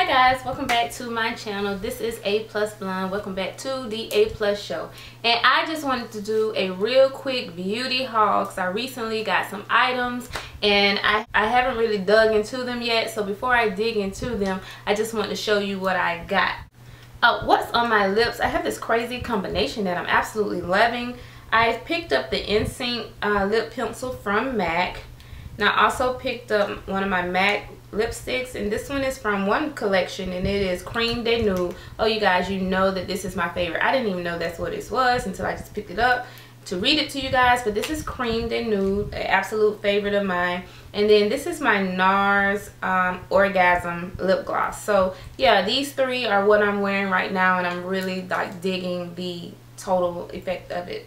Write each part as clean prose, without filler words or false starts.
Hi guys, welcome back to my channel. This is A+ Blonde. Welcome back to the A+ show. And I just wanted to do a real quick beauty haul because I recently got some items and I haven't really dug into them yet. So before I dig into them, I just want to show you what I got. What's on my lips? I have this crazy combination that I'm absolutely loving. I picked up the NSYNC lip pencil from MAC. Now I also picked up one of my MAC lipsticks, and this one is from one collection and it is Cream de Nude. Oh, you guys, you know that this is my favorite. I didn't even know that's what this was until I just picked it up to read it to you guys, but this is Cream de Nude, an absolute favorite of mine. And then this is my NARS Orgasm lip gloss. So yeah, these three are what I'm wearing right now, and I'm really like digging the total effect of it.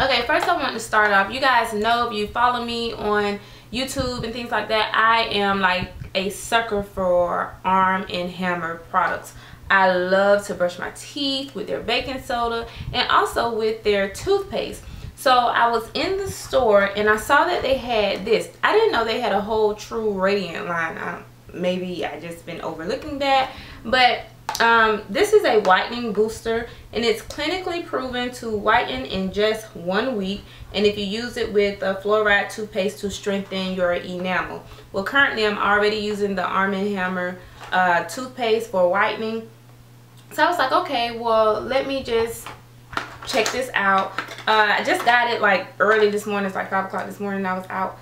Okay, first I want to start off, you guys know, if you follow me on YouTube and things like that, I am like a sucker for Arm & Hammer products. I love to brush my teeth with their baking soda and also with their toothpaste. So I was in the store and I saw that they had this. I didn't know they had a whole True Radiant line. Maybe I just been overlooking that, but this is a whitening booster and it's clinically proven to whiten in just 1 week, and if you use it with a fluoride toothpaste to strengthen your enamel. Well, currently I'm already using the Arm & Hammer toothpaste for whitening, so I was like, okay, well, let me just check this out. I just got it like early this morning. It's like 5 o'clock this morning. I was out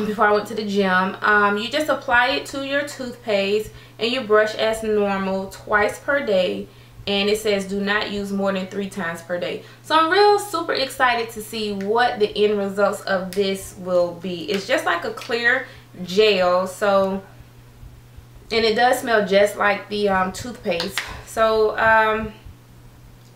before I went to the gym. You just apply it to your toothpaste and you brush as normal twice per day, and it says do not use more than 3 times per day. So I'm real super excited to see what the end results of this will be. It's just like a clear gel, so, and it does smell just like the toothpaste. So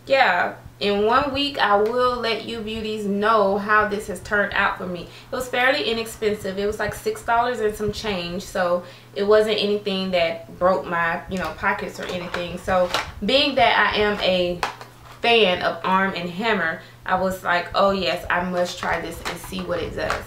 yeah, in 1 week I will let you beauties know how this has turned out for me. It was fairly inexpensive. It was like $6 and some change, so it wasn't anything that broke my, you know, pockets or anything. So being that I am a fan of Arm & Hammer, I was like, oh yes, I must try this and see what it does.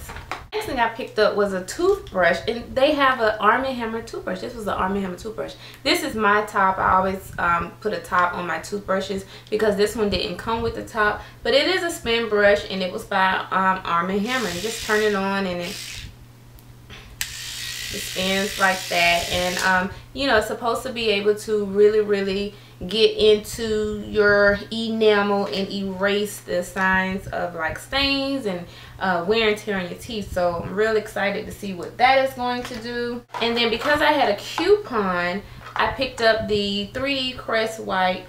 Next thing I picked up was a toothbrush, and they have an Arm & Hammer toothbrush. This was the Arm & Hammer toothbrush. This is my top. I always put a top on my toothbrushes because this one didn't come with the top, but it is a spin brush and it was by Arm & Hammer. And just turn it on and it spins like that, and you know, it's supposed to be able to really get into your enamel and erase the signs of like stains and wear and tear on your teeth. So I'm real excited to see what that is going to do. And then because I had a coupon, I picked up the 3D Crest white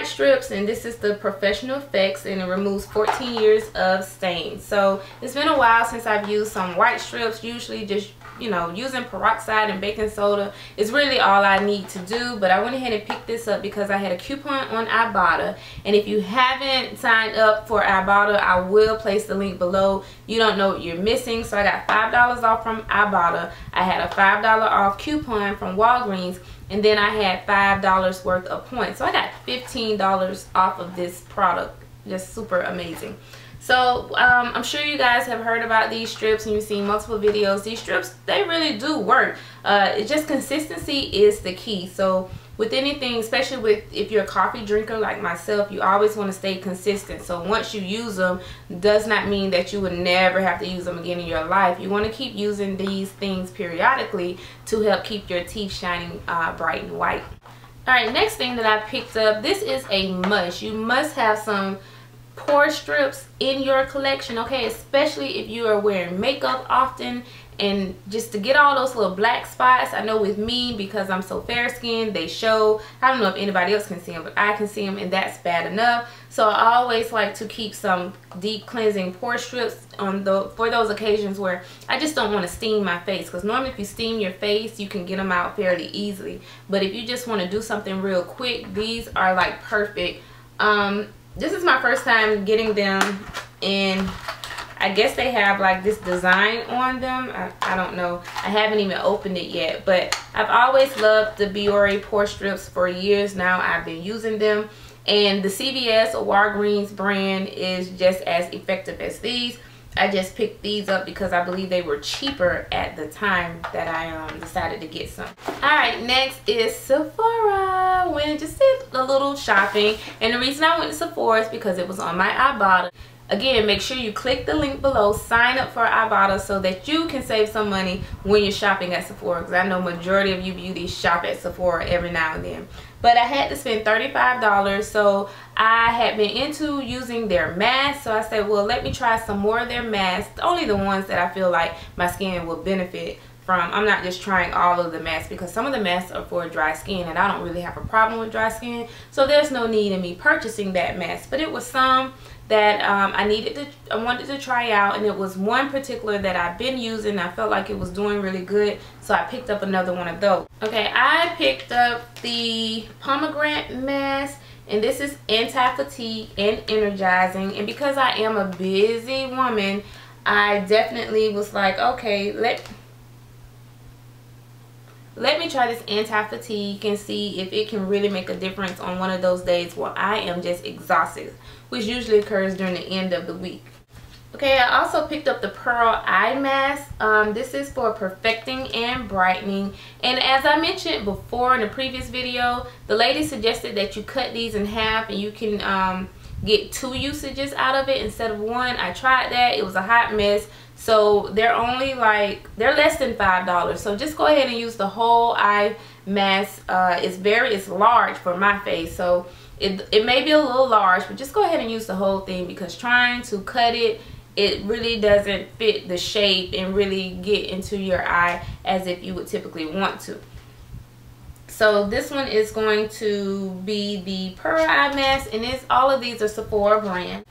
strips, and this is the Professional Effects, and it removes 14 years of stains. So it's been a while since I've used some white strips. Usually just, you know, using peroxide and baking soda is really all I need to do, but I went ahead and picked this up because I had a coupon on Ibotta. And if you haven't signed up for Ibotta, I will place the link below. You don't know what you're missing. So I got $5 off from Ibotta. I had a $5 off coupon from Walgreens, and then I had $5 worth of points. So I got $15 off of this product. Just super amazing. So I'm sure you guys have heard about these strips and you've seen multiple videos. These strips, they really do work. It's just consistency is the key. So with anything, especially with if you're a coffee drinker like myself, you always want to stay consistent. So once you use them, does not mean that you would never have to use them again in your life. You want to keep using these things periodically to help keep your teeth shining bright and white. Alright, next thing that I picked up, this is a must. You must have some pore strips in your collection, okay, especially if you are wearing makeup often, and just to get all those little black spots. I know with me, because I'm so fair skinned, they show. I don't know if anybody else can see them, but I can see them, and that's bad enough. So I always like to keep some deep cleansing pore strips on for those occasions where I just don't want to steam my face, because normally if you steam your face you can get them out fairly easily, but if you just want to do something real quick, these are like perfect. This is my first time getting them, and I guess they have like this design on them. I don't know. I haven't even opened it yet, but I've always loved the Biore pore strips for years now. I've been using them, and the CVS or Walgreens brand is just as effective as these. I just picked these up because I believe they were cheaper at the time that I decided to get some. Alright, next is Sephora. Went and just did a little shopping. And the reason I went to Sephora is because it was on my Ibotta. Again, make sure you click the link below, sign up for Ibotta so that you can save some money when you're shopping at Sephora. Because I know majority of you beauties shop at Sephora every now and then. But I had to spend $35, so I had been into using their masks. So I said, well, let me try some more of their masks. Only the ones that I feel like my skin will benefit from. I'm not just trying all of the masks because some of the masks are for dry skin and I don't really have a problem with dry skin. So there's no need in me purchasing that mask. But it was some that I wanted to try out, and it was one particular that I've been using. I felt like it was doing really good, so I picked up another one of those. Okay, I picked up the pomegranate mask, and this is anti-fatigue and energizing. And because I am a busy woman, I definitely was like, okay, let me try this anti-fatigue and see if it can really make a difference on one of those days where I am just exhausted, which usually occurs during the end of the week. Okay, I also picked up the Pearl Eye Mask. This is for perfecting and brightening. And as I mentioned before in the previous video, the lady suggested that you cut these in half and you can get 2 usages out of it instead of 1. I tried that. It was a hot mess. So they're only they're less than $5. So just go ahead and use the whole eye mask. It's large for my face, so it may be a little large, but just go ahead and use the whole thing, because trying to cut it really doesn't fit the shape and really get into your eye as if you would typically want to. So this one is going to be the Pearl Eye Mask, and all of these are Sephora brand.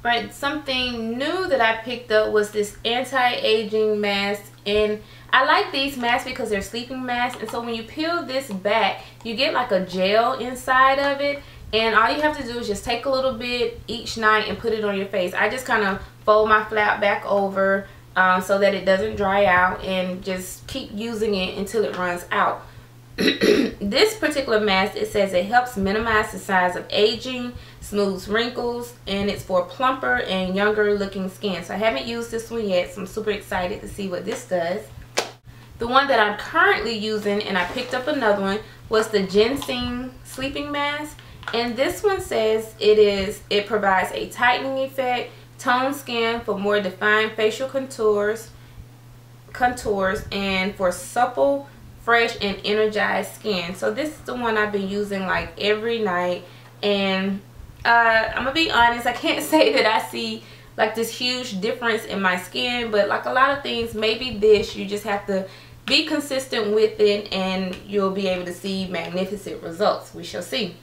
Right, something new that I picked up was this anti-aging mask, and I like these masks because they're sleeping masks, and so when you peel this back, you get like a gel inside of it, and all you have to do is just take a little bit each night and put it on your face. I just kind of fold my flap back over so that it doesn't dry out, and just keep using it until it runs out. This particular mask, it says it helps minimize the signs of aging, smooths wrinkles, and it's for plumper and younger looking skin. So I haven't used this one yet, so I'm super excited to see what this does. The one that I'm currently using, and I picked up another one, was the ginseng sleeping mask. And this one says it provides a tightening effect, toned skin for more defined facial contours, and for supple, fresh and energized skin. So this is the one I've been using like every night, and I'm gonna be honest, I can't say that I see like this huge difference in my skin, but like a lot of things, maybe this, you just have to be consistent with it and you'll be able to see magnificent results. We shall see.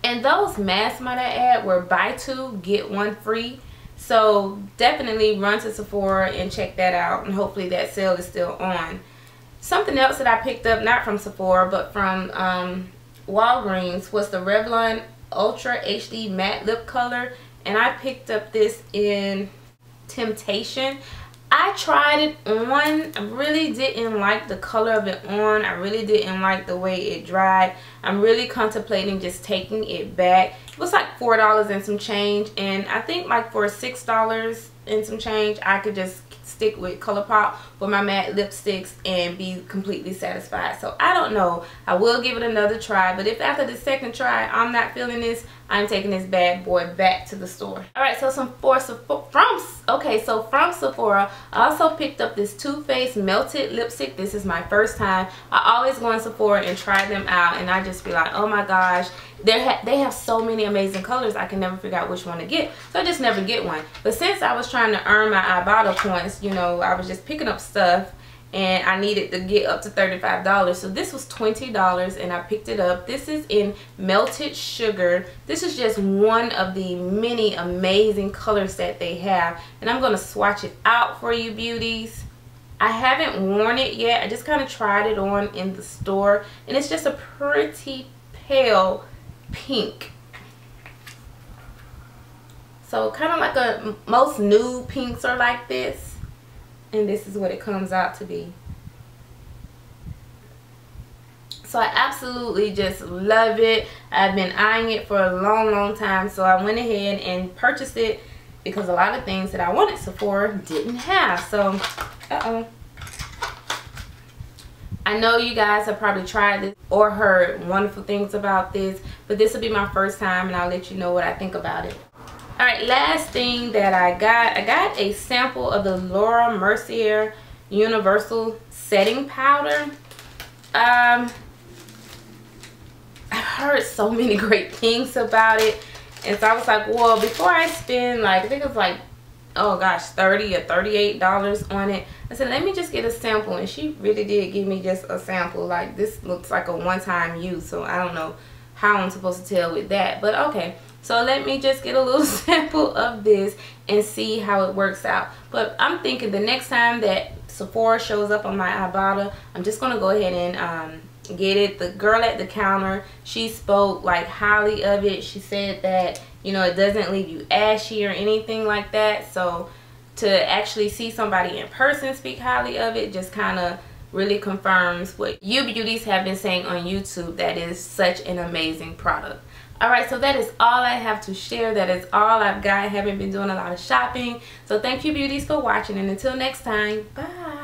And those masks, might I add, were buy 2 get 1 free. So definitely run to Sephora and check that out, and hopefully that sale is still on. Something else that I picked up, not from Sephora, but from Walgreens, was the Revlon Ultra HD Matte Lip Color. And I picked up this in Temptation. I tried it on. I really didn't like the color of it on. I really didn't like the way it dried. I'm really contemplating just taking it back. It was like $4 and some change, and I think like for $6 and some change, I could just stick with ColourPop for my matte lipsticks and be completely satisfied. So I don't know. I will give it another try, but if after the second try I'm not feeling this, I'm taking this bad boy back to the store. Alright, so from Sephora, I also picked up this Too Faced Melted Lipstick. This is my first time. I always go in Sephora and try them out, and I just be like, oh my gosh, they have so many amazing colors, I can never figure out which one to get. So I just never get one. But since I was trying to earn my Ibotta points, you know, I was just picking up stuff, and I needed to get up to $35. So this was $20, and I picked it up. This is in Melted Sugar. This is just one of the many amazing colors that they have, and I'm going to swatch it out for you beauties. I haven't worn it yet. I just kind of tried it on in the store, and it's just a pretty pale pink. So kind of like most nude pinks are like this. And this is what it comes out to be. So I absolutely just love it. I've been eyeing it for a long time, so I went ahead and purchased it because a lot of things that I wanted Sephora didn't have. So, I know you guys have probably tried this or heard wonderful things about this, but this will be my first time and I'll let you know what I think about it. Alright, last thing that I got a sample of the Laura Mercier Universal Setting Powder. I've heard so many great things about it, and so I was like, well, before I spend like, I think it was like, oh gosh, $30 or $38 on it, I said, let me just get a sample. And she really did give me just a sample. Like, this looks like a one-time use, so I don't know how I'm supposed to tell with that, but okay. So let me just get a little sample of this and see how it works out. But I'm thinking the next time that Sephora shows up on my Ibotta, I'm just gonna go ahead and get it. The girl at the counter, she spoke like highly of it. She said that, you know, it doesn't leave you ashy or anything like that. So to actually see somebody in person speak highly of it just kind of really confirms what you beauties have been saying on YouTube, that is such an amazing product. Alright, so that is all I have to share. That is all I've got. I haven't been doing a lot of shopping. So thank you beauties for watching, and until next time, bye.